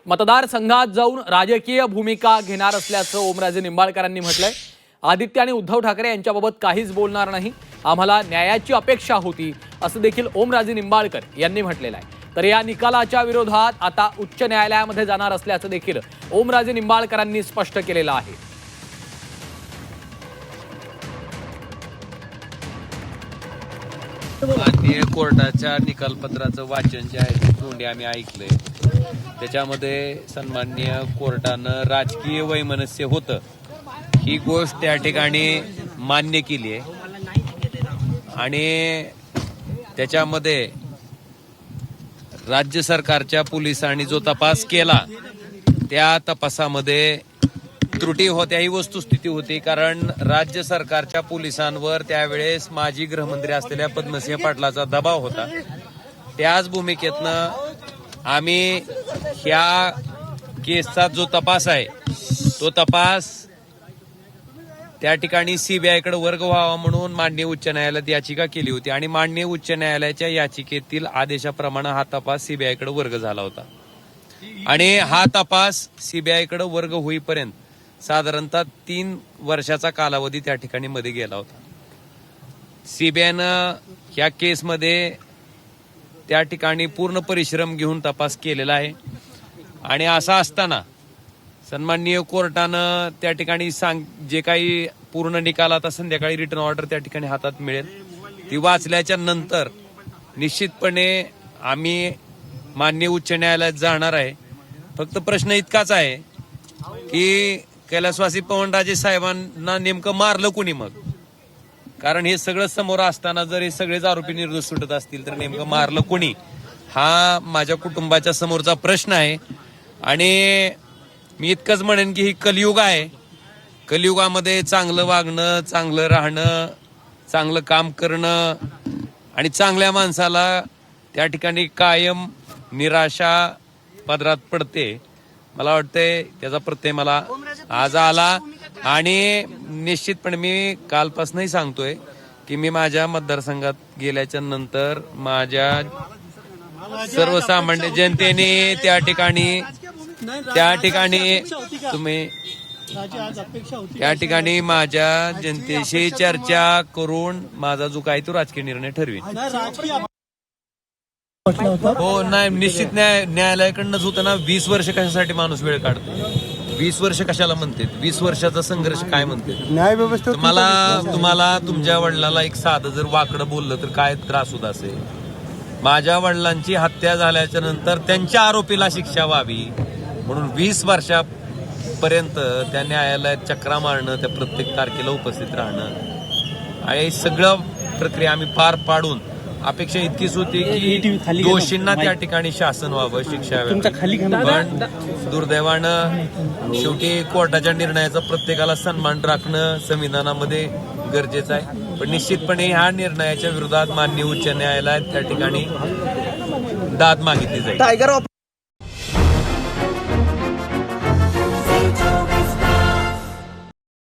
मतदारसंघात जाऊन राजकीय भूमिका घेणार असल्याचं ओमराजे निंबाळकरांनी म्हटलंय। आदित्य आणि उद्धव ठाकरे यांच्याबाबत काहीच बोलणार नाही, आम्हाला न्यायाची अपेक्षा होती असं देखील ओमराजे निंबाळकर यांनी म्हटलेलं आहे। तर या निकालाच्या विरोधात आता उच्च न्यायालयामध्ये जाणार असल्याचं देखील ओमराजे निंबाळकरांनी स्पष्ट केलेलं आहे। माननीय कोर्टाच्या निकालपत्राचं वाचन जे आहे ते तोंडी आम्ही ऐकलंय। त्याच्यामध्ये सन्माननीय कोर्टानं राजकीय वैमनस्य होतं ही गोष्ट त्या ठिकाणी मान्य केली आहे आणि त्याच्यामध्ये राज्य सरकारच्या पोलिसांनी जो तपास केला त्या तपासामध्ये त्रुटी होत्या ही वस्तुस्थिती होती। कारण राज्य सरकारच्या पोलिसांवर त्यावेळेस माजी गृहमंत्री असलेल्या पद्मसिंह पाटलाचा दबाव होता। त्याच भूमिकेतनं आम्ही ह्या केसचा जो तपास आहे तो तपास त्या ठिकाणी सीबीआयकडे वर्ग व्हावा म्हणून माननीय उच्च न्यायालयात याचिका केली होती आणि माननीय उच्च न्यायालयाच्या याचिकेतील आदेशाप्रमाणे हा तपास सीबीआयकडे वर्ग झाला होता आणि हा तपास सीबीआयकडे वर्ग होईपर्यंत साधारणतः 3 वर्षाचा कालावधी त्या ठिकाणी मध्ये गेला होता। सीबीआयनं ह्या केसमध्ये त्या ठिकाणी पूर्ण परिश्रम घेऊन तपास केलेला आहे आणि असं असताना सन्माननीय कोर्टानं त्या ठिकाणी जे काही पूर्ण निकाल आता संध्याकाळी रिटर्न ऑर्डर त्या ठिकाणी हातात मिळेल ती वाचल्याच्या नंतर निश्चितपणे आम्ही माननीय उच्च न्यायालयात जाणार आहे। फक्त प्रश्न इतकाच आहे की कैलासवासी पवनराजे साहेबांना नेमकं मारलं कोणी मग? कारण हे सगळं समोर असताना जर हे सगळेच आरोपी निर्दोष सुटत असतील तर नेमकं मारलं कोणी हा माझ्या कुटुंबाच्या समोरचा प्रश्न आहे। आणि मी इतकंच म्हणेन की ही कलियुग आहे, कलियुगामध्ये चांगलं वागणं, चांगलं राहणं, चांगलं काम करणं आणि चांगल्या माणसाला त्या ठिकाणी कायम निराशा पदरात पडते। मला वाटतंय त्याचा प्रत्यय मला आज आला आणि निश्चितपणे मी कालपासूनही सांगतोय की मी माझ्या मतदारसंघात गेल्याच्या नंतर माझ्या सर्वसामान्य जनतेने त्या ठिकाणी माझ्या जनतेशी चर्चा करून माझा जो काही तो राजकीय निर्णय ठरवेल। हो नाही, निश्चित न्यायालयाकडनंच होतं ना। 20 वर्ष कशासाठी माणूस वेळ काढतो? 20 वर्ष कशाला म्हणते? 20 वर्षाचा संघर्ष काय म्हणते? न्याय व्यवस्था तुम्हाला तुमच्या वडिलाला एक साधं जर वाकडं बोललं तर काय त्रास होत असेल? माझ्या वडिलांची हत्या झाल्याच्या नंतर त्यांच्या आरोपीला शिक्षा व्हावी म्हणून 20 वर्षापर्यंत त्या न्यायालयात चक्रा मारणं, त्या प्रत्येक तारखेला उपस्थित राहणं आणि सगळं प्रक्रिया आम्ही पार पाडून अपेक्षा इतकीच होती की दोषींना त्या ठिकाणी शासन व्हावं, शिक्षा व्हावी। पण दुर्दैवानं शेवटी कोर्टाच्या निर्णयाचा प्रत्येकाला सन्मान राखणं संविधानामध्ये गरजेचं आहे। पण निश्चितपणे ह्या निर्णयाच्या विरोधात माननीय उच्च न्यायालयात त्या ठिकाणी दाद मागितली जाईल।